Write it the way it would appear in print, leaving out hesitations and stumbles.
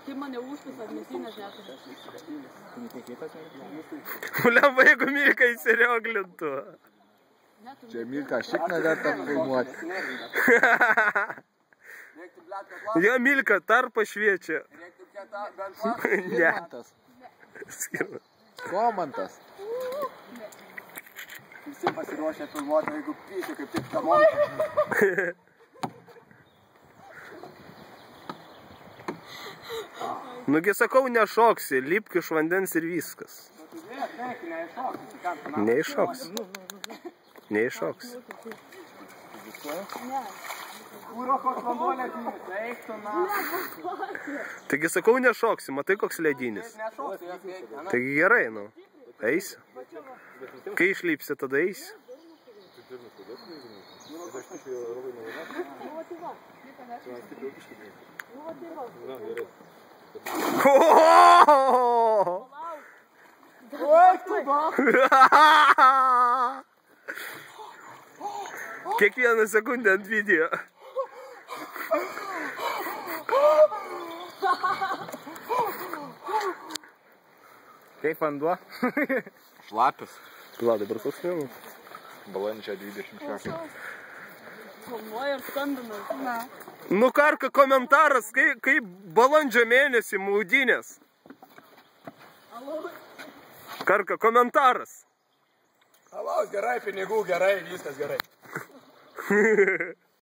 Kaip mane užpisat, nes jį nežinėtų. Lemba, jeigu Milka įsirioglintų. Čia Milka šik neverta filmuoti. Jo, Milka, tarpa šviečia. Ne. Komantas. Visi pasiruošę filmuoti, jeigu pysiu kaip tik tą momentą. Nugi sakau, nešoksi, lipk iš vandens ir viskas. Neiššoks. Neiššoks. Taigi sakau, nešoksi, matai koks ledinis. Taigi gerai, nu. Eisi. Kai išlipsi, tada eisi. Kiekvieną sekundę ant video. Kaip vanduo? Šlapis. Vladai, dabar tos filmus. Balandžio 26. Filmuoja ir skambina. Nu, Karka, komentaras, kaip balandžio mėnesį maudynės. Karka, komentaras. Alaus, gerai, pinigų gerai, viskas gerai.